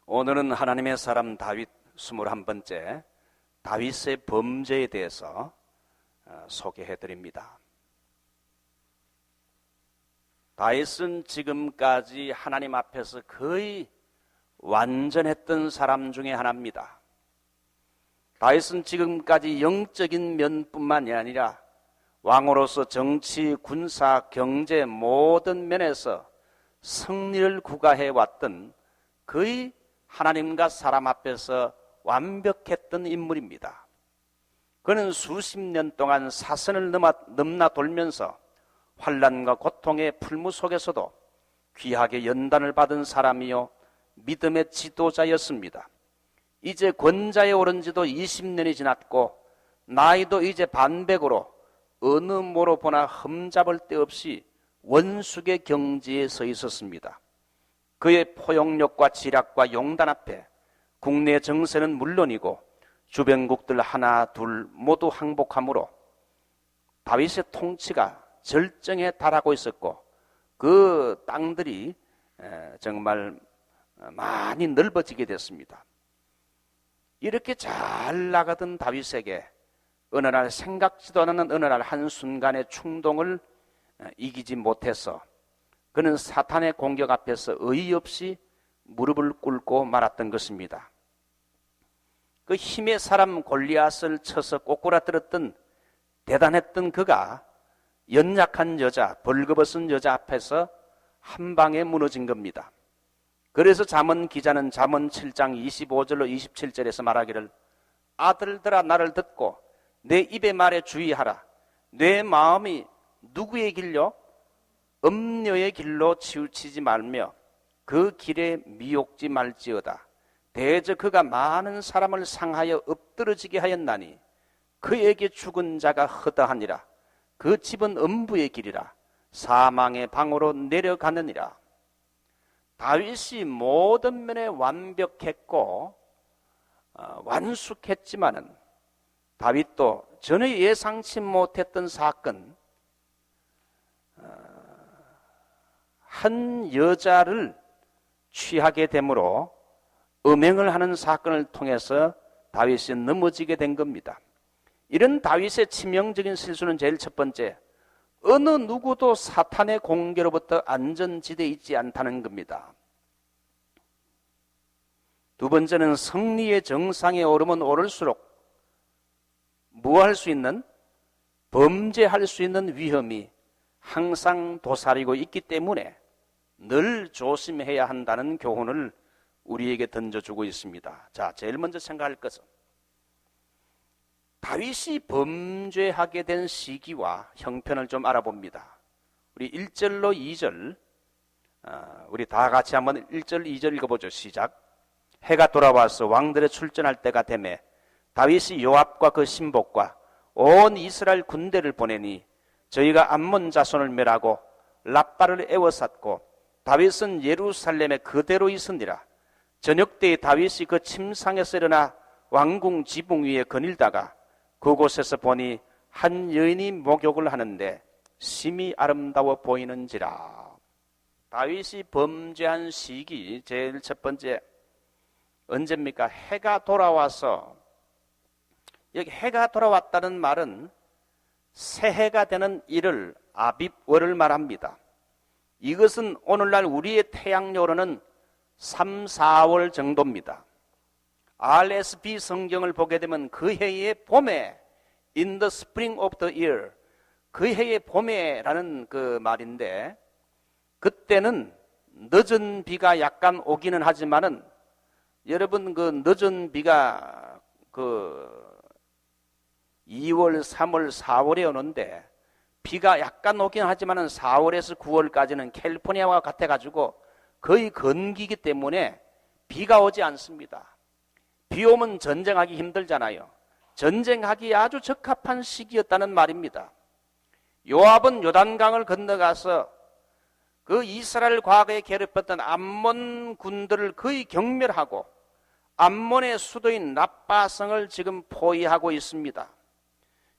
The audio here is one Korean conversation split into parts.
오늘은 하나님의 사람 다윗 21번째 다윗의 범죄에 대해서 소개해 드립니다. 다윗은 지금까지 하나님 앞에서 거의 완전했던 사람 중에 하나입니다. 다윗은 지금까지 영적인 면뿐만이 아니라 왕으로서 정치, 군사, 경제 모든 면에서 승리를 구가해 왔던 거의 하나님과 사람 앞에서 완벽했던 인물입니다. 그는 수십 년 동안 사선을 넘나 돌면서 환난과 고통의 풀무 속에서도 귀하게 연단을 받은 사람이요 믿음의 지도자였습니다. 이제 권자에 오른 지도 20년이 지났고 나이도 이제 반백으로 어느 모로 보나 흠잡을 데 없이 원숙의 경지에 서 있었습니다. 그의 포용력과 지략과 용단 앞에 국내 정세는 물론이고 주변국들 하나 둘 모두 항복하므로 다윗의 통치가 절정에 달하고 있었고 그 땅들이 정말 많이 넓어지게 됐습니다. 이렇게 잘 나가던 다윗에게 어느 날 생각지도 않은 어느 날 한순간의 충동을 이기지 못해서 그는 사탄의 공격 앞에서 어이없이 무릎을 꿇고 말았던 것입니다. 그 힘의 사람 골리앗을 쳐서 꼬꾸라뜨렸던 대단했던 그가 연약한 여자, 벌거벗은 여자 앞에서 한 방에 무너진 겁니다. 그래서 잠언 기자는 잠언 7장 25절로 27절에서 말하기를 아들들아 나를 듣고 내 입의 말에 주의하라. 내 마음이 누구의 길로? 음녀의 길로 치우치지 말며 그 길에 미혹지 말지어다. 대저 그가 많은 사람을 상하여 엎드러지게 하였나니 그에게 죽은 자가 허다하니라. 그 집은 음부의 길이라. 사망의 방으로 내려가느니라. 다윗이 모든 면에 완벽했고 완숙했지만은 다윗도 전혀 예상치 못했던 사건, 한 여자를 취하게 되므로 음행을 하는 사건을 통해서 다윗이 넘어지게 된 겁니다. 이런 다윗의 치명적인 실수는 제일 첫 번째, 어느 누구도 사탄의 공격으로부터 안전지대에 있지 않다는 겁니다. 두 번째는 승리의 정상에 오르면 오를수록 무할 수 있는, 범죄할 수 있는 위험이 항상 도사리고 있기 때문에 늘 조심해야 한다는 교훈을 우리에게 던져주고 있습니다. 자, 제일 먼저 생각할 것은 다윗이 범죄하게 된 시기와 형편을 좀 알아봅니다. 우리 1절로 2절, 우리 다 같이 한번 1절, 2절 읽어보죠. 시작. 해가 돌아와서 왕들의 출전할 때가 되매 다윗이 요압과 그 신복과 온 이스라엘 군대를 보내니 저희가 암몬 자손을 멸하고 랍바를 에워쌌고 다윗은 예루살렘에 그대로 있으니라. 저녁 때에 다윗이 그 침상에서 일어나 왕궁 지붕 위에 거닐다가 그곳에서 보니 한 여인이 목욕을 하는데 심히 아름다워 보이는지라. 다윗이 범죄한 시기 제일 첫 번째 언제입니까? 해가 돌아와서, 여기 해가 돌아왔다는 말은 새해가 되는 1월 아빕월을 말합니다. 이것은 오늘날 우리의 태양열로는 3, 4월 정도입니다. RSV 성경을 보게 되면 그 해의 봄에, in the spring of the year, 그 해의 봄에라는 그 말인데, 그때는 늦은 비가 약간 오기는 하지만은 여러분 그 늦은 비가 그 2월, 3월, 4월에 오는데 비가 약간 오긴 하지만은 4월에서 9월까지는 캘리포니아와 같아가지고 거의 건기이기 때문에 비가 오지 않습니다. 비 오면 전쟁하기 힘들잖아요. 전쟁하기 아주 적합한 시기였다는 말입니다. 요압은 요단강을 건너가서 그 이스라엘 과거에 괴롭혔던 암몬 군들을 거의 경멸하고 암몬의 수도인 랍바성을 지금 포위하고 있습니다.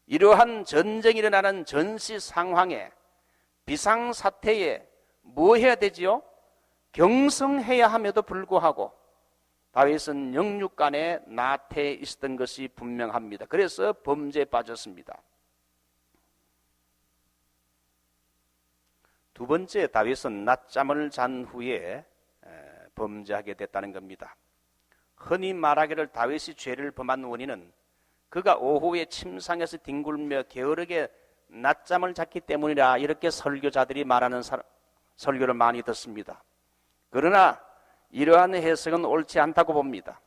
이러한 전쟁이 일어나는 전시 상황에, 비상사태에 뭐 해야 되지요? 경성해야 함에도 불구하고 다윗은 영육간에 나태해 있었던 것이 분명합니다. 그래서 범죄에 빠졌습니다. 두 번째, 다윗은 낮잠을 잔 후에 범죄하게 됐다는 겁니다. 흔히 말하기를 다윗이 죄를 범한 원인은 그가 오후에 침상에서 뒹굴며 게으르게 낮잠을 잤기 때문이라, 이렇게 설교자들이 말하는 설교를 많이 듣습니다. 그러나 이러한 해석은 옳지 않다고 봅니다.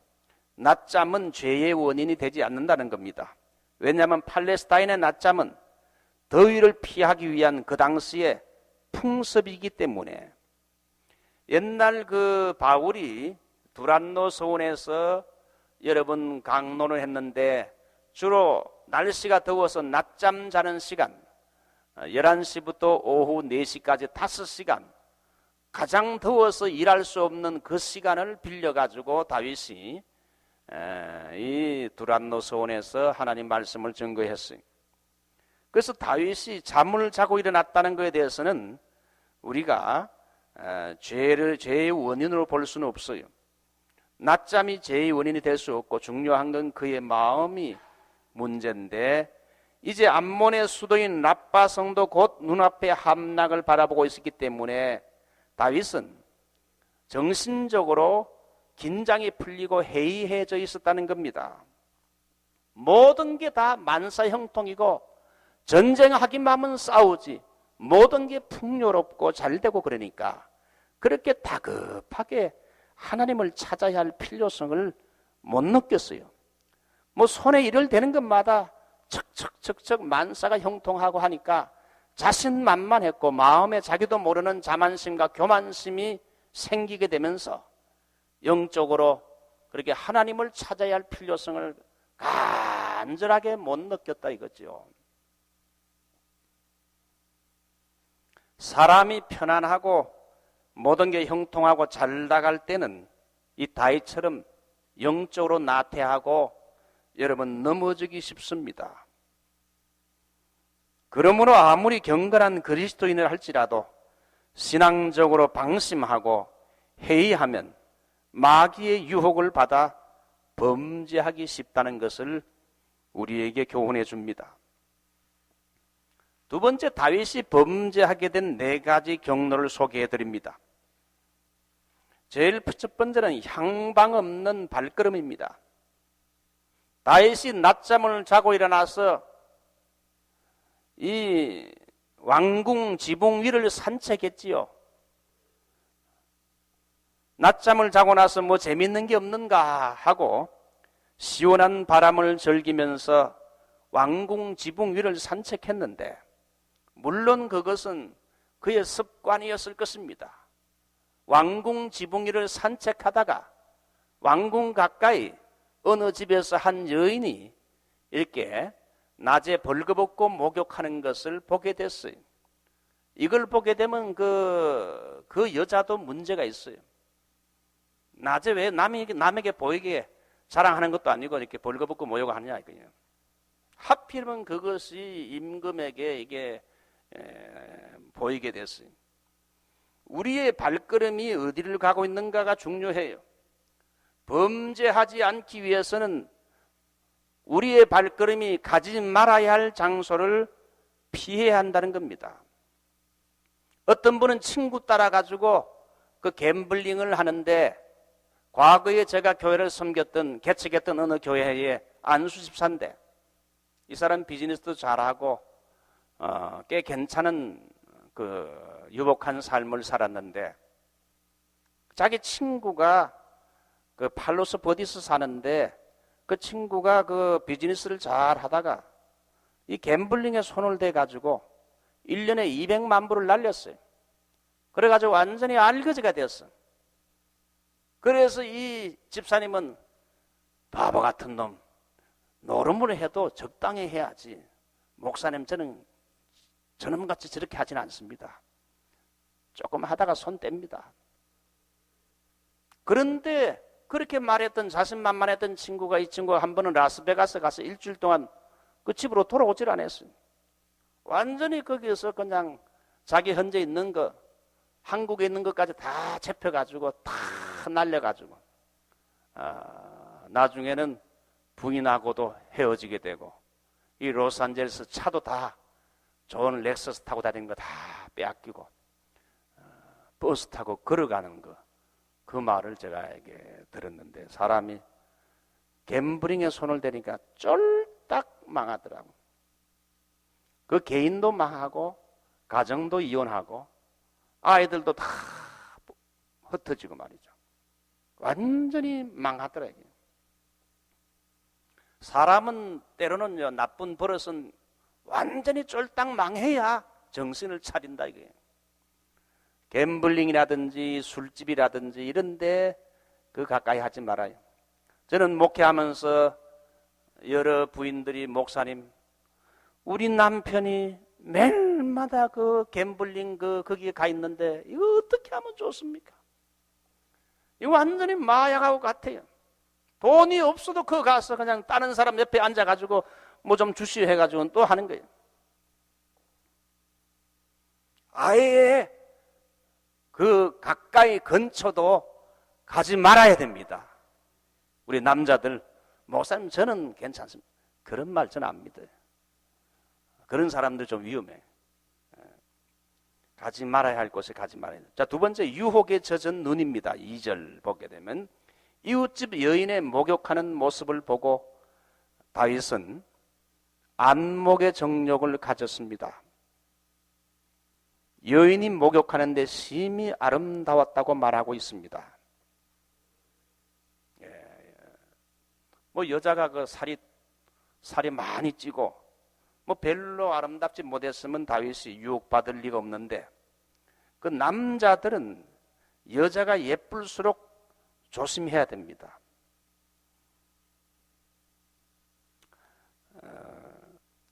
낮잠은 죄의 원인이 되지 않는다는 겁니다. 왜냐하면 팔레스타인의 낮잠은 더위를 피하기 위한 그 당시의 풍습이기 때문에, 옛날 그 바울이 두란노 서원에서 여러분 강론을 했는데, 주로 날씨가 더워서 낮잠 자는 시간 11시부터 오후 4시까지 5시간, 가장 더워서 일할 수 없는 그 시간을 빌려가지고 다윗이 이 두란노 서원에서 하나님 말씀을 증거했어요. 그래서 다윗이 잠을 자고 일어났다는 것에 대해서는 우리가 죄의 원인으로 볼 수는 없어요. 낮잠이 죄의 원인이 될 수 없고, 중요한 건 그의 마음이 문제인데, 이제 암몬의 수도인 라빠 성도 곧 눈앞에 함락을 바라보고 있었기 때문에 다윗은 정신적으로 긴장이 풀리고 해이해져 있었다는 겁니다. 모든 게 다 만사형통이고, 전쟁하기만 하면 싸우지, 모든 게 풍요롭고 잘되고, 그러니까 그렇게 다급하게 하나님을 찾아야 할 필요성을 못 느꼈어요. 뭐 손에 일을 대는 것마다 척척척척 만사가 형통하고 하니까 자신만만했고, 마음에 자기도 모르는 자만심과 교만심이 생기게 되면서 영적으로 그렇게 하나님을 찾아야 할 필요성을 간절하게 못 느꼈다 이거죠. 사람이 편안하고 모든 게 형통하고 잘 나갈 때는 이 다윗처럼 영적으로 나태하고 여러분 넘어지기 쉽습니다. 그러므로 아무리 경건한 그리스도인을 할지라도 신앙적으로 방심하고 회의하면 마귀의 유혹을 받아 범죄하기 쉽다는 것을 우리에게 교훈해 줍니다. 두 번째, 다윗이 범죄하게 된 4가지 경로를 소개해 드립니다. 제일 첫 번째는 향방 없는 발걸음입니다. 다윗이 낮잠을 자고 일어나서 이 왕궁 지붕 위를 산책했지요. 낮잠을 자고 나서 뭐 재밌는 게 없는가 하고 시원한 바람을 즐기면서 왕궁 지붕 위를 산책했는데, 물론 그것은 그의 습관이었을 것입니다. 왕궁 지붕 위를 산책하다가 왕궁 가까이 어느 집에서 한 여인이 이렇게 낮에 벌거벗고 목욕하는 것을 보게 됐어요. 이걸 보게 되면 그 여자도 문제가 있어요. 낮에 왜 남에게 보이게 자랑하는 것도 아니고 이렇게 벌거벗고 목욕을 하느냐 이거예요. 하필이면 그것이 임금에게 이게 보이게 됐어요. 우리의 발걸음이 어디를 가고 있는가가 중요해요. 범죄하지 않기 위해서는 우리의 발걸음이 가지 말아야 할 장소를 피해야 한다는 겁니다. 어떤 분은 친구 따라가지고 그 갬블링을 하는데, 과거에 제가 교회를 섬겼던, 개척했던 어느 교회의 안수 집사인데, 이 사람 비즈니스도 잘하고 꽤 괜찮은 그 유복한 삶을 살았는데, 자기 친구가 그 팔로스 버디스 사는데, 그 친구가 그 비즈니스를 잘 하다가 이 갬블링에 손을 대가지고 1년에 200만 불을 날렸어요. 그래가지고 완전히 알거지가 됐어. 그래서 이 집사님은 바보 같은 놈, 노름을 해도 적당히 해야지. 목사님, 저는 저놈같이 저렇게 하진 않습니다. 조금 하다가 손 뗍니다. 그런데 그렇게 말했던, 자신만만했던 친구가, 이 친구가 한 번은 라스베가스 가서 일주일 동안 그 집으로 돌아오질 않았어요. 완전히 거기에서 그냥 자기 현재 있는 거, 한국에 있는 것까지 다 잡혀가지고 다 날려가지고 나중에는 부인하고도 헤어지게 되고, 이 로스앤젤레스 차도 다 좋은 렉서스 타고 다니는 거 다 빼앗기고 버스 타고 걸어가는 거, 그 말을 제가 이게 들었는데, 사람이 갬블링에 손을 대니까 쫄딱 망하더라고. 그 개인도 망하고 가정도 이혼하고 아이들도 다 흩어지고 말이죠. 완전히 망하더라고요. 사람은 때로는 나쁜 버릇은 완전히 쫄딱 망해야 정신을 차린다 이거예요. 갬블링이라든지 술집이라든지 이런데 그 가까이 하지 말아요. 저는 목회하면서 여러 부인들이, 목사님, 우리 남편이 매일마다 그 갬블링 거기에 가 있는데 이거 어떻게 하면 좋습니까? 이거 완전히 마약하고 같아요. 돈이 없어도 그 가서 그냥 다른 사람 옆에 앉아가지고 뭐 좀 주시오 해가지고는 또 하는 거예요. 아예 그 가까이 근처도 가지 말아야 됩니다. 우리 남자들, 목사님 저는 괜찮습니다. 그런 말 저는 안 믿어요. 그런 사람들 좀 위험해. 가지 말아야 할 곳에 가지 말아야 돼요. 자, 두 번째, 유혹에 젖은 눈입니다. 2절 보게 되면 이웃집 여인의 목욕하는 모습을 보고 다윗은 안목의 정욕을 가졌습니다. 여인이 목욕하는데 심히 아름다웠다고 말하고 있습니다. 뭐 여자가 그 살이 많이 찌고 뭐 별로 아름답지 못했으면 다윗이 유혹받을 리가 없는데, 그 남자들은 여자가 예쁠수록 조심해야 됩니다.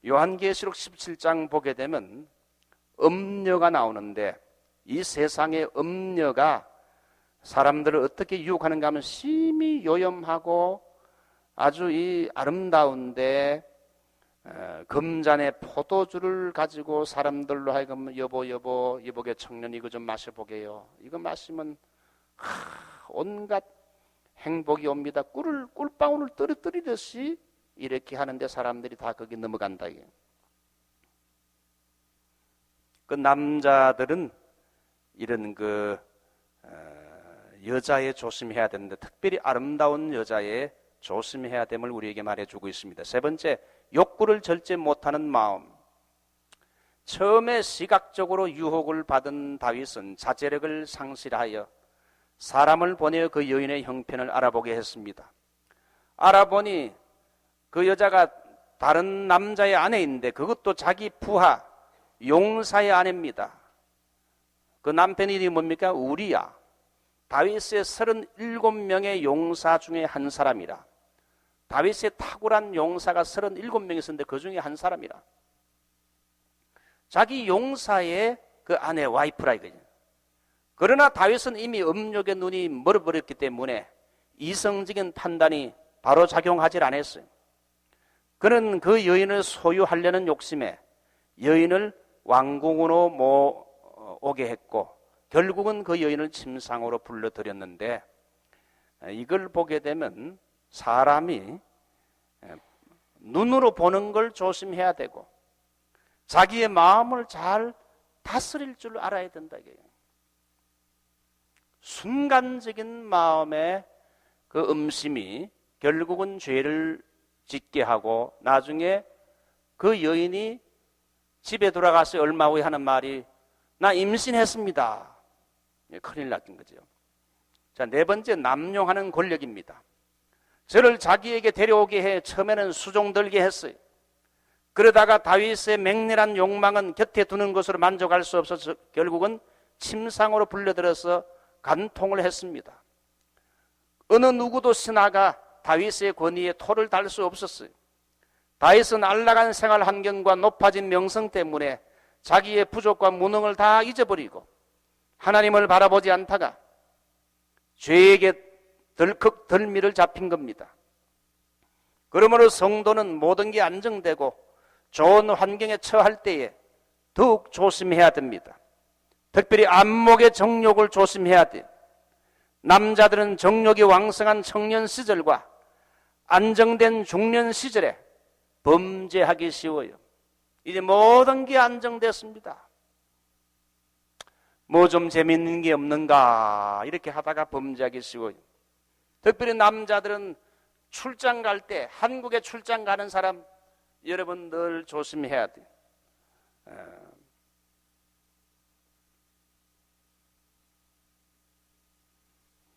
요한계시록 17장 보게 되면 음녀가 나오는데, 이 세상의 음녀가 사람들을 어떻게 유혹하는가 하면 심히 요염하고 아주 이 아름다운데 금잔에 포도주를 가지고 사람들로 하여금 여보 이보게 청년 이거 좀 마셔보게요. 이거 마시면 온갖 행복이 옵니다. 꿀방울을 떨어뜨리듯이 이렇게 하는데 사람들이 다 거기 넘어간다. 그 남자들은 이런 여자에 조심해야 되는데, 특별히 아름다운 여자에 조심해야 됨을 우리에게 말해주고 있습니다. 세 번째, 욕구를 절제 못하는 마음. 처음에 시각적으로 유혹을 받은 다윗은 자제력을 상실하여 사람을 보내어 그 여인의 형편을 알아보게 했습니다. 알아보니 그 여자가 다른 남자의 아내인데 그것도 자기 부하 용사의 아내입니다. 그 남편 이름이 뭡니까? 우리야. 다윗의 37명의 용사 중에 한 사람이라. 다윗의 탁월한 용사가 37명 있었는데 그 중에 한 사람이라. 자기 용사의 그 아내, 와이프라 이거죠. 그러나 다윗은 이미 음욕의 눈이 멀어버렸기 때문에 이성적인 판단이 바로 작용하지 않았어요. 그는 그 여인을 소유하려는 욕심에 여인을 왕궁으로 오게 했고, 결국은 그 여인을 침상으로 불러들였는데, 이걸 보게 되면 사람이 눈으로 보는 걸 조심해야 되고 자기의 마음을 잘 다스릴 줄 알아야 된다. 순간적인 마음의 그 음심이 결국은 죄를 짓게 하고, 나중에 그 여인이 집에 돌아가서 얼마 후에 하는 말이 나 임신했습니다. 큰일 났던 거죠. 자, 네 번째, 남용하는 권력입니다. 저를 자기에게 데려오게 해 처음에는 수종들게 했어요. 그러다가 다윗의 맹렬한 욕망은 곁에 두는 것으로 만족할 수 없어서 결국은 침상으로 불려들어서 간통을 했습니다. 어느 누구도 신하가 다윗의 권위에 토를 달 수 없었어요. 다윗은 안락한 생활 환경과 높아진 명성 때문에 자기의 부족과 무능을 다 잊어버리고 하나님을 바라보지 않다가 죄에게 덜컥 덜미를 잡힌 겁니다. 그러므로 성도는 모든 게 안정되고 좋은 환경에 처할 때에 더욱 조심해야 됩니다. 특별히 안목의 정욕을 조심해야 돼요. 남자들은 정욕이 왕성한 청년 시절과 안정된 중년 시절에 범죄하기 쉬워요. 이제 모든 게 안정됐습니다. 뭐 좀 재밌는 게 없는가 이렇게 하다가 범죄하기 쉬워요. 특별히 남자들은 출장 갈 때, 한국에 출장 가는 사람 여러분 늘 조심해야 돼요.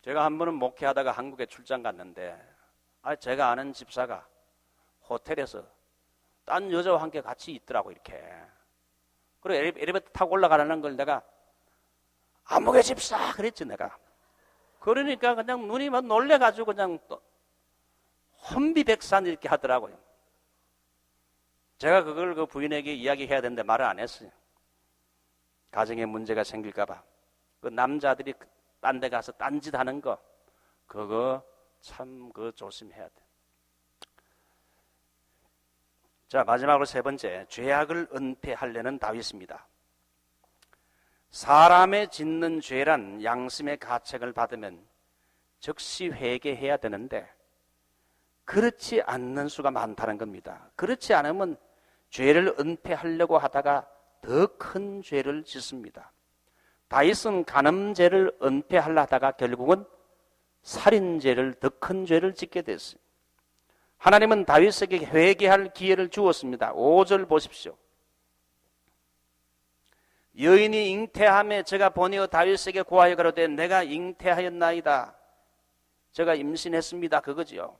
제가 한 번은 목회하다가 한국에 출장 갔는데 제가 아는 집사가 호텔에서 딴 여자와 함께 같이 있더라고 이렇게. 그리고 엘리베이터 타고 올라가라는 걸 내가 아무개 집사 그랬지 내가. 그러니까 그냥 눈이 막 놀래가지고 그냥 또 혼비백산 이렇게 하더라고요. 제가 그걸 그 부인에게 이야기해야 되는데 말을 안 했어요. 가정에 문제가 생길까봐. 그 남자들이 딴 데 가서 딴짓 하는 거 그거 참 조심해야 돼. 자, 마지막으로 세 번째, 죄악을 은폐하려는 다윗입니다. 사람의 짓는 죄란 양심의 가책을 받으면 즉시 회개해야 되는데 그렇지 않는 수가 많다는 겁니다. 그렇지 않으면 죄를 은폐하려고 하다가 더 큰 죄를 짓습니다. 다윗은 간음죄를 은폐하려 하다가 결국은 살인죄를 더 큰 죄를 짓게 됐어요. 하나님은 다윗에게 회개할 기회를 주었습니다. 5절 보십시오. 여인이 잉태함에 제가 보내어 다윗에게 고하여 가로되 내가 잉태하였나이다. 제가 임신했습니다. 그거지요.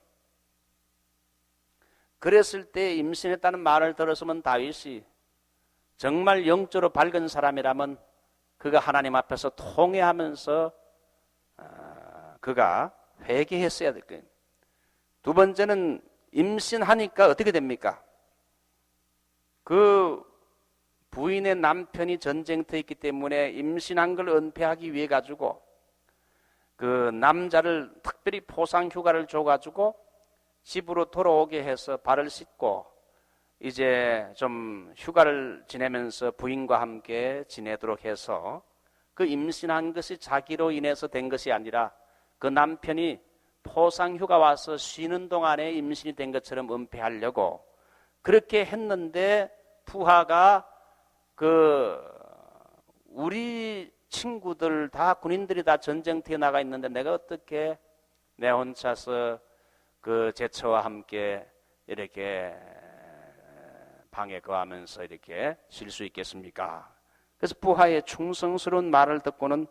그랬을 때 임신했다는 말을 들었으면 다윗이 정말 영적으로 밝은 사람이라면 그가 하나님 앞에서 통회하면서 그가 회개했어야 될 거예요. 두 번째는 임신하니까 어떻게 됩니까? 그 부인의 남편이 전쟁터에 있기 때문에 임신한 걸 은폐하기 위해 가지고 그 남자를 특별히 포상 휴가를 줘가지고 집으로 돌아오게 해서 발을 씻고 이제 좀 휴가를 지내면서 부인과 함께 지내도록 해서 그 임신한 것이 자기로 인해서 된 것이 아니라 그 남편이 포상 휴가 와서 쉬는 동안에 임신이 된 것처럼 은폐하려고 그렇게 했는데 부하가 우리 친구들 다 군인들이 다 전쟁터에 나가 있는데 내가 어떻게 내 혼자서 그 제처와 함께 이렇게 방에 거하면서 이렇게 쉴 수 있겠습니까? 그래서 부하의 충성스러운 말을 듣고는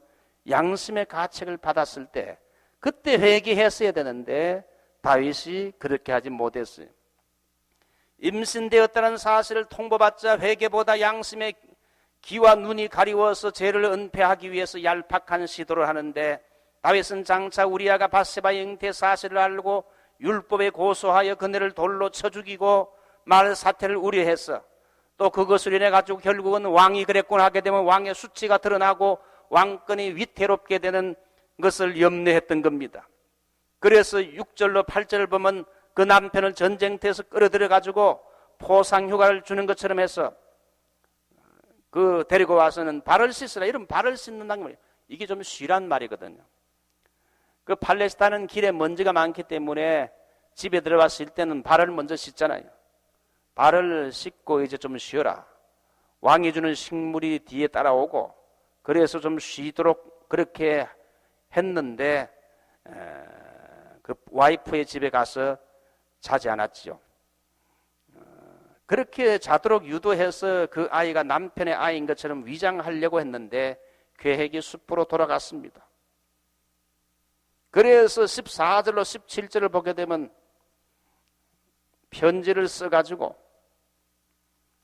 양심의 가책을 받았을 때 그때 회개했어야 되는데 다윗이 그렇게 하지 못했어요. 임신되었다는 사실을 통보받자 회개보다 양심의 귀와 눈이 가리워서 죄를 은폐하기 위해서 얄팍한 시도를 하는데 다윗은 장차 우리아가 밧세바의 잉태 사실을 알고 율법에 고소하여 그네를 돌로 쳐 죽이고 말 사태를 우려했어. 또 그것을 인해 가지고 결국은 왕이 그랬구나 하게 되면 왕의 수치가 드러나고 왕권이 위태롭게 되는 것을 염려했던 겁니다. 그래서 6절로 8절을 보면 그 남편을 전쟁터에서 끌어들여 가지고 포상 휴가를 주는 것처럼 해서 그 데리고 와서는 발을 씻으라. 이런 발을 씻는다는 게 이게 좀 쉬란 말이거든요. 그 팔레스타인은 길에 먼지가 많기 때문에 집에 들어왔을 때는 발을 먼저 씻잖아요. 발을 씻고 이제 좀 쉬어라. 왕이 주는 식물이 뒤에 따라오고 그래서 좀 쉬도록 그렇게 했는데 그 와이프의 집에 가서 자지 않았지요. 그렇게 자도록 유도해서 그 아이가 남편의 아이인 것처럼 위장하려고 했는데 계획이 숲으로 돌아갔습니다. 그래서 14절로 17절을 보게 되면 편지를 써가지고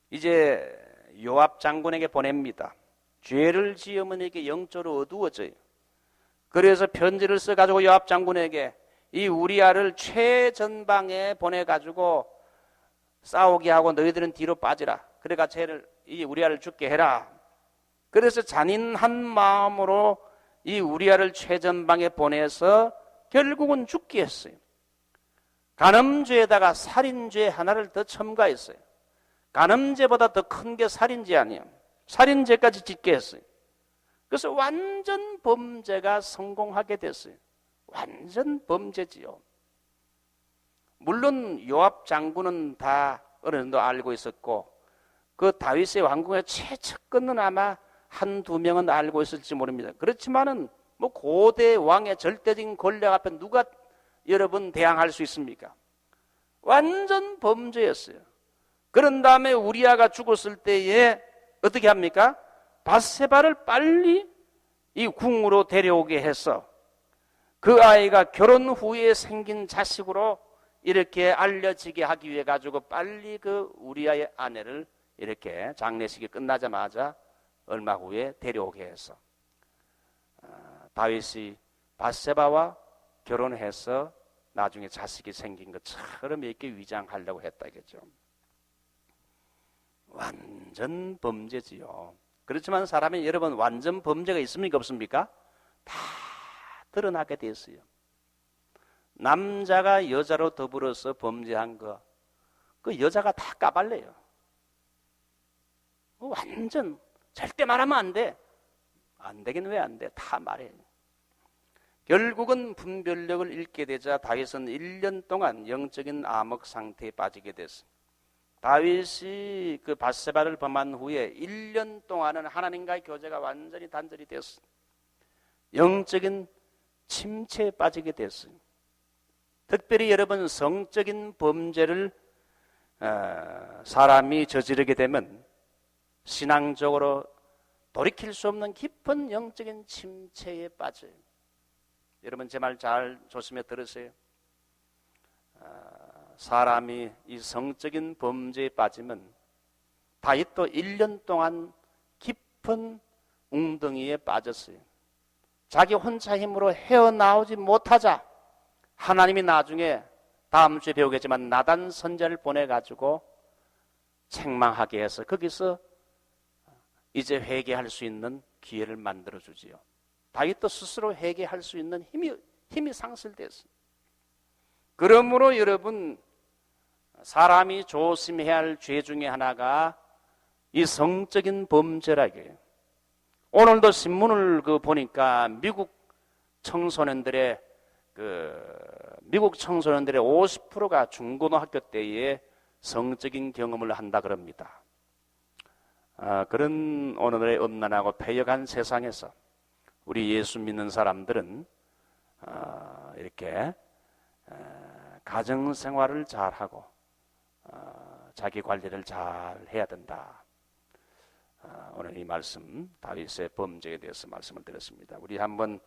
이제 요압 장군에게 보냅니다. 죄를 지으면 이게 영적으로 어두워져요. 그래서 편지를 써가지고 요압 장군에게 이 우리아를 최전방에 보내가지고 싸우게 하고 너희들은 뒤로 빠지라. 그러니까 이 우리아를 죽게 해라. 그래서 잔인한 마음으로 이 우리아를 최전방에 보내서 결국은 죽게 했어요. 간음죄에다가 살인죄 하나를 더 첨가했어요. 간음죄보다 더 큰 게 살인죄 아니에요. 살인죄까지 짓게 했어요. 그래서 완전 범죄가 성공하게 됐어요. 완전 범죄지요. 물론 요압 장군은 다 어느 정도 알고 있었고 그 다윗의 왕궁의 최측근은 아마 한두 명은 알고 있을지 모릅니다. 그렇지만은 뭐 고대 왕의 절대적인 권력 앞에 누가 여러분 대항할 수 있습니까? 완전 범죄였어요. 그런 다음에 우리아가 죽었을 때에 어떻게 합니까? 밧세바를 빨리 이 궁으로 데려오게 해서 그 아이가 결혼 후에 생긴 자식으로 이렇게 알려지게 하기 위해 가지고 빨리 그 우리아의 아내를 이렇게 장례식이 끝나자마자 얼마 후에 데려오게 해서 다윗이 밧세바와 결혼해서 나중에 자식이 생긴 것처럼 이렇게 위장하려고 했다겠죠. 완전 범죄지요. 그렇지만 사람이 여러분 완전 범죄가 있습니까 없습니까? 다 드러나게 됐어요. 남자가 여자로 더불어서 범죄한 거, 그 여자가 다 까발려요. 완전 절대 말하면 안 돼. 안 되긴 왜 안 돼? 다 말해. 결국은 분별력을 잃게 되자 다윗은 1년 동안 영적인 암흑 상태에 빠지게 됐어. 다윗이 그 밧세바를 범한 후에 1년 동안은 하나님과의 교제가 완전히 단절이 됐어. 영적인 침체에 빠지게 됐어요. 특별히 여러분 성적인 범죄를 사람이 저지르게 되면 신앙적으로 돌이킬 수 없는 깊은 영적인 침체에 빠져요. 여러분 제 말 잘 조심해 들으세요. 사람이 이 성적인 범죄에 빠지면 다윗도 1년 동안 깊은 웅덩이에 빠졌어요. 자기 혼자 힘으로 헤어나오지 못하자 하나님이 나중에 다음 주에 배우겠지만 나단 선지자를 보내가지고 책망하게 해서 거기서 이제 회개할 수 있는 기회를 만들어주지요. 다윗도 스스로 회개할 수 있는 힘이 상실됐어요. 그러므로 여러분 사람이 조심해야 할 죄 중에 하나가 이 성적인 범죄라게. 오늘도 신문을 보니까 미국 청소년들의 50%가 중고등학교 때에 성적인 경험을 한다 그럽니다. 그런 오늘의 음란하고 패역한 세상에서 우리 예수 믿는 사람들은 이렇게 가정생활을 잘하고 자기 관리를 잘 해야 된다. 오늘 이 말씀 다윗의 범죄에 대해서 말씀을 드렸습니다. 우리 한번